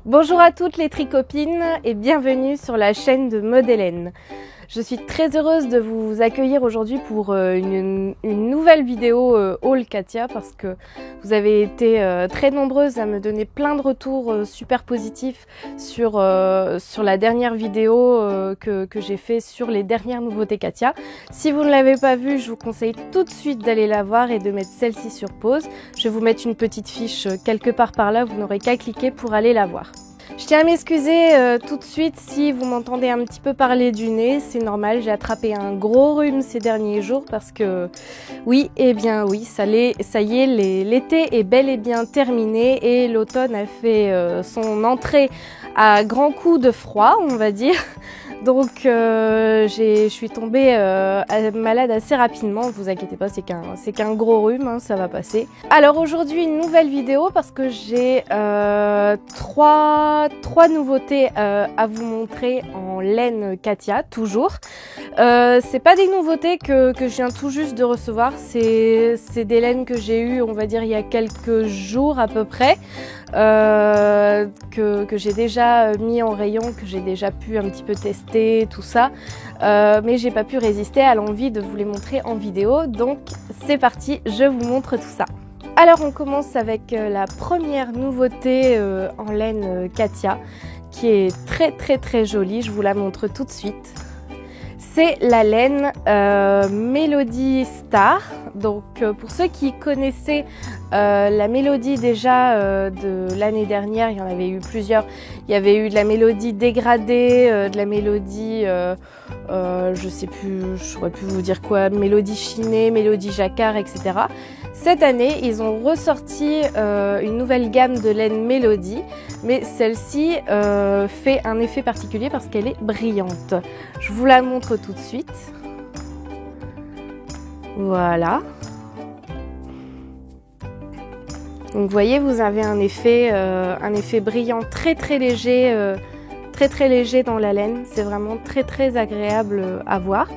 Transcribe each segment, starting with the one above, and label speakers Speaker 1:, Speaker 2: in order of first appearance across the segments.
Speaker 1: Bonjour à toutes les tricopines et bienvenue sur la chaîne de Maud Hélène. Je suis très heureuse de vous accueillir aujourd'hui pour une nouvelle vidéo haul Katia parce que vous avez été très nombreuses à me donner plein de retours super positifs sur la dernière vidéo que j'ai fait sur les dernières nouveautés Katia. Si vous ne l'avez pas vue, je vous conseille tout de suite d'aller la voir et de mettre celle-ci sur pause. Je vais vous mettre une petite fiche quelque part par là, vous n'aurez qu'à cliquer pour aller la voir. Je tiens à m'excuser tout de suite si vous m'entendez un petit peu parler du nez, c'est normal, j'ai attrapé un gros rhume ces derniers jours parce que oui, eh bien oui, ça y est, l'été est bel et bien terminé et l'automne a fait son entrée à grands coups de froid, on va dire. Donc je suis tombée malade assez rapidement, ne vous inquiétez pas, c'est qu'un gros rhume, hein, ça va passer. Alors aujourd'hui une nouvelle vidéo parce que j'ai trois nouveautés à vous montrer en laine Katia, toujours. C'est pas des nouveautés que je viens tout juste de recevoir, c'est des laines que j'ai eues, on va dire, il y a quelques jours à peu près. Que j'ai déjà mis en rayon, que j'ai déjà pu un petit peu tester, tout ça. Mais j'ai pas pu résister à l'envie de vous les montrer en vidéo. Donc c'est parti, je vous montre tout ça. Alors on commence avec la première nouveauté en laine Katia, qui est très jolie, je vous la montre tout de suite. C'est la laine Melody Star. Donc pour ceux qui connaissaient la mélodie déjà de l'année dernière, il y en avait eu plusieurs. Il y avait eu de la mélodie dégradée, de la mélodie, je sais plus, je saurais plus vous dire quoi, mélodie chinée, mélodie jacquard, etc. Cette année, ils ont ressorti une nouvelle gamme de laine Mélodie, mais celle-ci fait un effet particulier parce qu'elle est brillante. Je vous la montre tout de suite. Voilà. Donc vous voyez, vous avez un effet brillant très léger, très léger dans la laine. C'est vraiment très agréable à voir.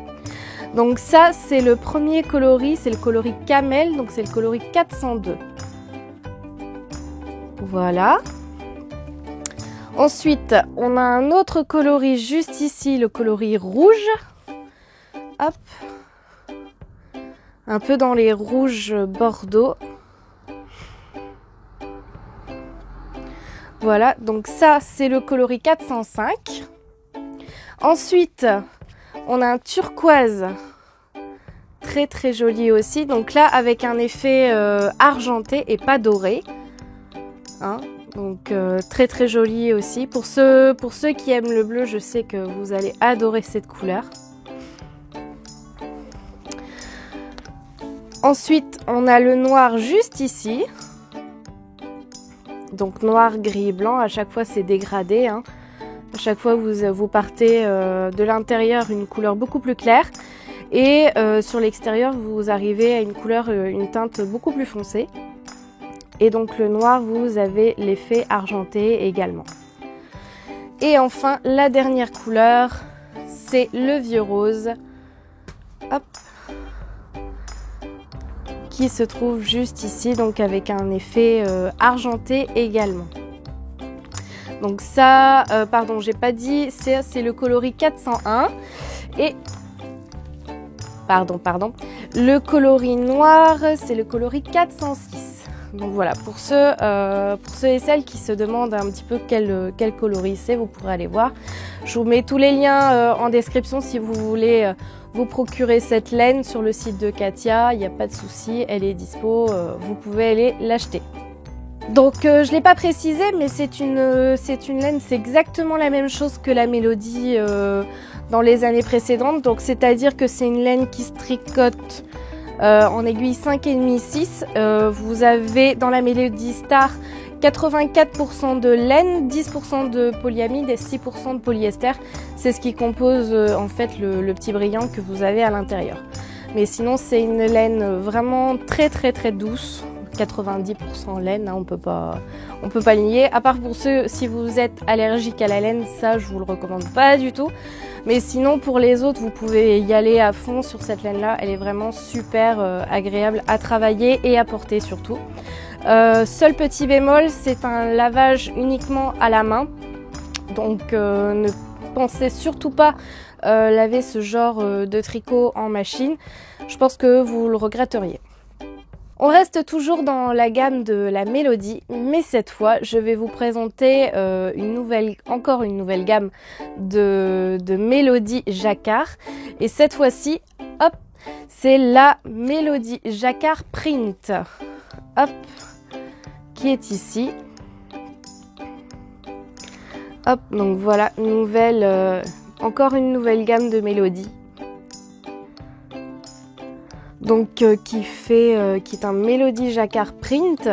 Speaker 1: Donc ça, c'est le premier coloris, c'est le coloris Camel, donc c'est le coloris 402. Voilà. Ensuite, on a un autre coloris juste ici, le coloris rouge. Hop. Un peu dans les rouges bordeaux. Voilà, donc ça, c'est le coloris 405. Ensuite, on a un turquoise très joli aussi. Donc là, avec un effet argenté et pas doré. Hein, donc très joli aussi. Pour ceux qui aiment le bleu, je sais que vous allez adorer cette couleur. Ensuite, on a le noir juste ici. Donc noir, gris, blanc. À chaque fois, c'est dégradé. Hein. À chaque fois, vous partez de l'intérieur une couleur beaucoup plus claire et sur l'extérieur, vous arrivez à une couleur, une teinte beaucoup plus foncée. Et donc le noir, vous avez l'effet argenté également. Et enfin, la dernière couleur, c'est le vieux rose. Hop. Qui se trouve juste ici, donc avec un effet argenté également. Donc ça, pardon, j'ai pas dit, c'est le coloris 401 et pardon, le coloris noir, c'est le coloris 406. Donc voilà, pour ceux et celles qui se demandent un petit peu quel coloris c'est, vous pourrez aller voir. Je vous mets tous les liens en description si vous voulez vous procurer cette laine sur le site de Katia, il n'y a pas de souci, elle est dispo, vous pouvez aller l'acheter. Donc je ne l'ai pas précisé, mais c'est une laine, c'est exactement la même chose que la Mélodie dans les années précédentes. Donc c'est-à-dire que c'est une laine qui se tricote en aiguille 5,5-6. Vous avez dans la Melody Star 84% de laine, 10% de polyamide et 6% de polyester. C'est ce qui compose en fait le petit brillant que vous avez à l'intérieur. Mais sinon c'est une laine vraiment très douce. 90% laine, hein, on peut pas le nier. À part pour ceux, si vous êtes allergique à la laine, ça je vous le recommande pas du tout. Mais sinon pour les autres, vous pouvez y aller à fond sur cette laine là. Elle est vraiment super agréable à travailler et à porter surtout. Seul petit bémol, c'est un lavage uniquement à la main. Donc ne pensez surtout pas laver ce genre de tricot en machine. Je pense que vous le regretteriez. On reste toujours dans la gamme de la Mélodie, mais cette fois, je vais vous présenter encore une nouvelle gamme de Mélodie Jacquard. Et cette fois-ci, hop, c'est la Mélodie Jacquard Print, hop, qui est ici. Hop, donc voilà, encore une nouvelle gamme de Mélodie. Donc qui est un Mélodie Jacquard Print.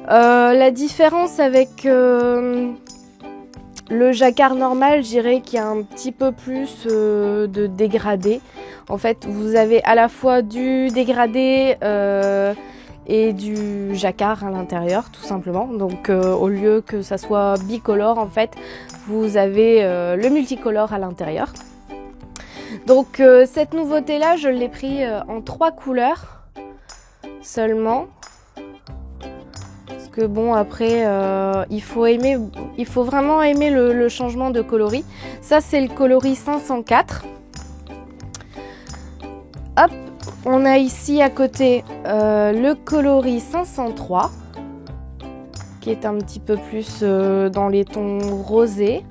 Speaker 1: La différence avec le jacquard normal, je dirais qu'il y a un petit peu plus de dégradé. En fait, vous avez à la fois du dégradé et du jacquard à l'intérieur, tout simplement. Donc au lieu que ça soit bicolore, en fait, vous avez le multicolore à l'intérieur. Donc cette nouveauté là, je l'ai pris en 3 couleurs seulement. Parce que bon, après il faut vraiment aimer le changement de coloris. Ça c'est le coloris 504. Hop, on a ici à côté le coloris 503 qui est un petit peu plus dans les tons rosés.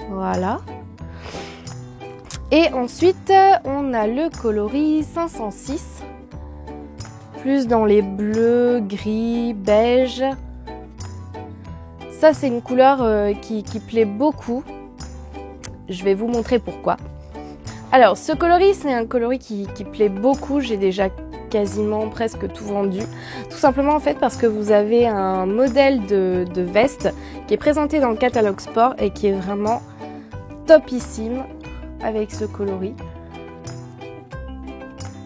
Speaker 1: Voilà. Et ensuite, on a le coloris 506, plus dans les bleus, gris, beige. Ça, c'est une couleur qui plaît beaucoup. Je vais vous montrer pourquoi. Alors, ce coloris, c'est un coloris qui plaît beaucoup. J'ai déjà quasiment presque tout vendu. Tout simplement, en fait, parce que vous avez un modèle de veste qui est présenté dans le catalogue sport et qui est vraiment topissime avec ce coloris.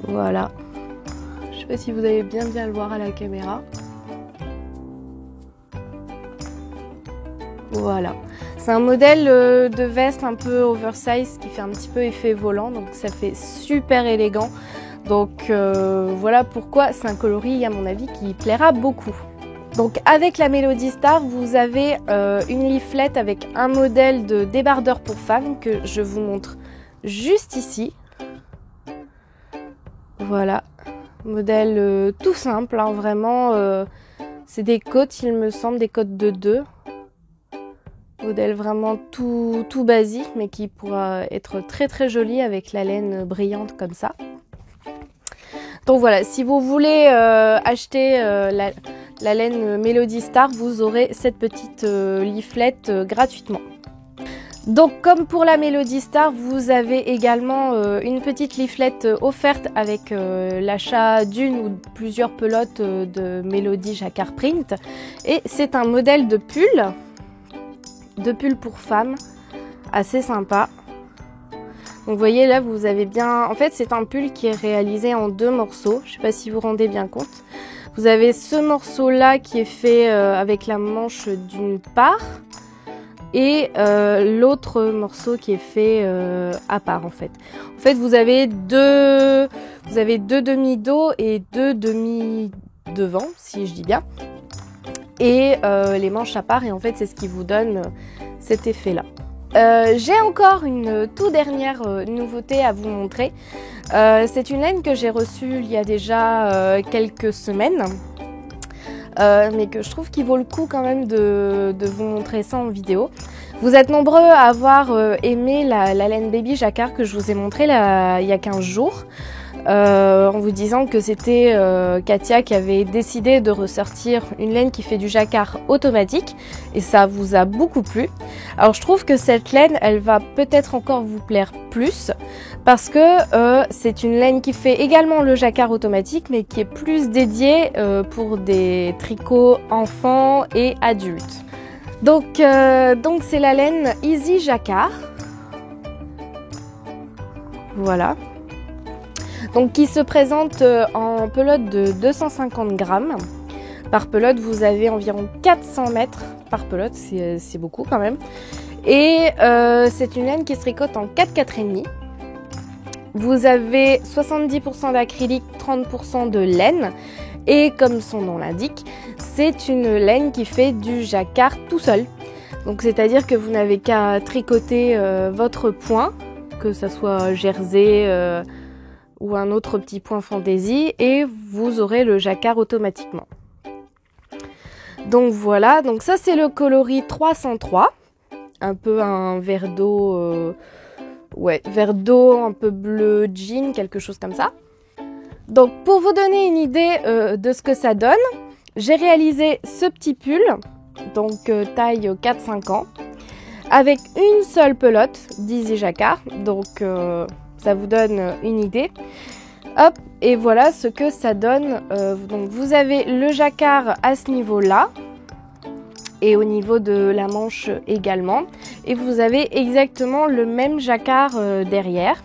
Speaker 1: Voilà. Je sais pas si vous allez bien le voir à la caméra. Voilà. C'est un modèle de veste un peu oversize qui fait un petit peu effet volant, donc ça fait super élégant. Donc voilà pourquoi c'est un coloris, à mon avis, qui plaira beaucoup. Donc avec la Mélodie Star, vous avez une leaflet avec un modèle de débardeur pour femmes que je vous montre juste ici. Voilà, modèle tout simple, hein, vraiment. C'est des côtes, il me semble, des côtes de 2. Modèle vraiment tout basique, mais qui pourra être très très joli avec la laine brillante comme ça. Donc voilà, si vous voulez acheter la laine Mélodie Star, vous aurez cette petite leaflet gratuitement. Donc comme pour la Mélodie Star, vous avez également une petite leaflet offerte avec l'achat d'une ou plusieurs pelotes de Mélodie Jacquard Print. Et c'est un modèle de pull pour femmes, assez sympa. Donc vous voyez là, vous avez bien... En fait, c'est un pull qui est réalisé en 2 morceaux. Je ne sais pas si vous vous rendez bien compte. Vous avez ce morceau-là qui est fait avec la manche d'une part. Et l'autre morceau qui est fait à part en fait. En fait, vous avez deux demi-dos et 2 demi-devant, si je dis bien. Et les manches à part, et en fait, c'est ce qui vous donne cet effet-là. J'ai encore une toute dernière nouveauté à vous montrer. C'est une laine que j'ai reçue il y a déjà quelques semaines. Mais que je trouve qu'il vaut le coup quand même de vous montrer ça en vidéo. Vous êtes nombreux à avoir aimé la laine Baby Jacquard que je vous ai montré il y a 15 jours. En vous disant que c'était Katia qui avait décidé de ressortir une laine qui fait du jacquard automatique et ça vous a beaucoup plu. Alors je trouve que cette laine, elle va peut-être encore vous plaire plus parce que c'est une laine qui fait également le jacquard automatique mais qui est plus dédiée pour des tricots enfants et adultes. Donc c'est la laine Easy Jacquard. Voilà. Donc qui se présente en pelote de 250 grammes. Par pelote, vous avez environ 400 mètres par pelote, c'est beaucoup quand même. Et c'est une laine qui se tricote en 4,5. vous avez 70% d'acrylique, 30% de laine. Et comme son nom l'indique, c'est une laine qui fait du jacquard tout seul. Donc c'est-à-dire que vous n'avez qu'à tricoter votre point, que ce soit jersey ou un autre petit point fantaisie, et vous aurez le jacquard automatiquement. Donc voilà, donc ça c'est le coloris 303, un peu un vert d'eau, vert d'eau un peu bleu jean, quelque chose comme ça. Donc pour vous donner une idée de ce que ça donne, j'ai réalisé ce petit pull, donc taille 4-5 ans, avec une seule pelote d'Easy Jacquard, donc ça vous donne une idée. Hop, et voilà ce que ça donne. Donc vous avez le jacquard à ce niveau-là, et au niveau de la manche également, et vous avez exactement le même jacquard derrière.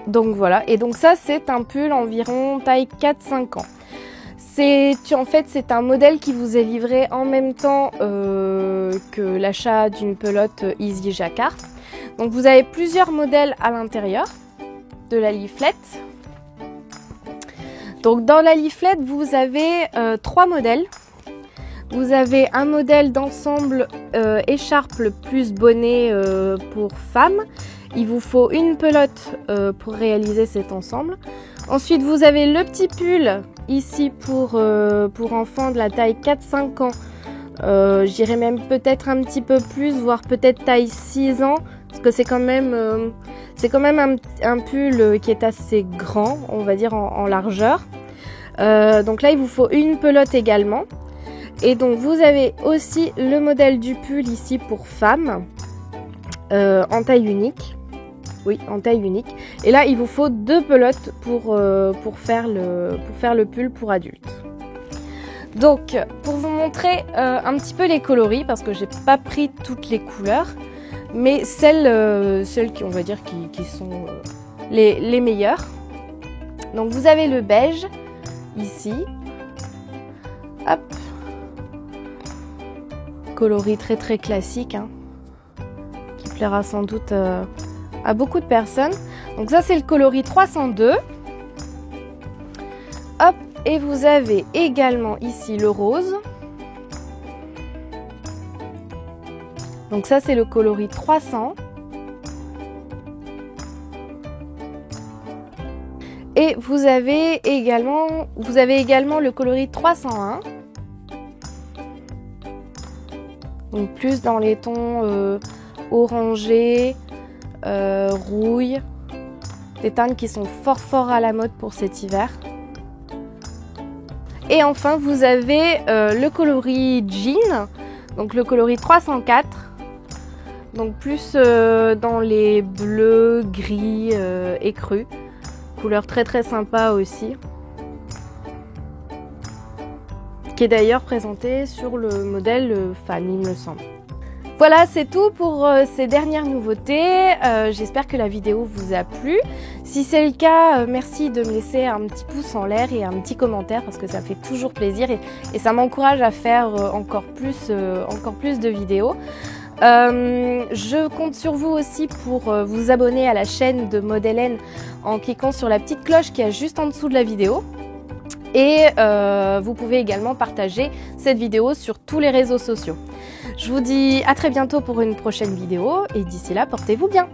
Speaker 1: Donc voilà, et donc ça c'est un pull environ taille 4-5 ans. En fait c'est un modèle qui vous est livré en même temps que l'achat d'une pelote Easy Jacquard. Donc vous avez plusieurs modèles à l'intérieur de la leaflet. Donc dans la leaflet vous avez 3 modèles. Vous avez un modèle d'ensemble écharpe plus bonnet pour femmes. Il vous faut une pelote pour réaliser cet ensemble. Ensuite, vous avez le petit pull ici pour enfants de la taille 4-5 ans. Je dirais même peut-être un petit peu plus, voire peut-être taille 6 ans. Parce que c'est quand même un pull qui est assez grand, on va dire en largeur. Donc là, il vous faut une pelote également. Et donc, vous avez aussi le modèle du pull ici pour femmes en taille unique. Oui, en taille unique. Et là, il vous faut 2 pelotes pour faire le pull pour adultes. Donc, pour vous montrer un petit peu les coloris, parce que j'ai pas pris toutes les couleurs, mais celles qui, on va dire, qui sont les meilleures. Donc, vous avez le beige ici. Hop. Coloris très très classique, hein, qui plaira sans doute à beaucoup de personnes. Donc ça c'est le coloris 302. Hop, et vous avez également ici le rose. Donc ça c'est le coloris 300. Et vous avez également le coloris 301. Donc plus dans les tons orangés, rouille, des teintes qui sont fort à la mode pour cet hiver. Et enfin vous avez le coloris jean, donc le coloris 304, donc plus dans les bleus, gris écrus, couleur très sympa aussi, qui est d'ailleurs présenté sur le modèle fan, il me semble. Voilà, c'est tout pour ces dernières nouveautés. J'espère que la vidéo vous a plu. Si c'est le cas, merci de me laisser un petit pouce en l'air et un petit commentaire parce que ça fait toujours plaisir et ça m'encourage à faire encore plus de vidéos. Je compte sur vous aussi pour vous abonner à la chaîne de Modèle en cliquant sur la petite cloche qui est juste en dessous de la vidéo. Et vous pouvez également partager cette vidéo sur tous les réseaux sociaux. Je vous dis à très bientôt pour une prochaine vidéo et d'ici là, portez-vous bien.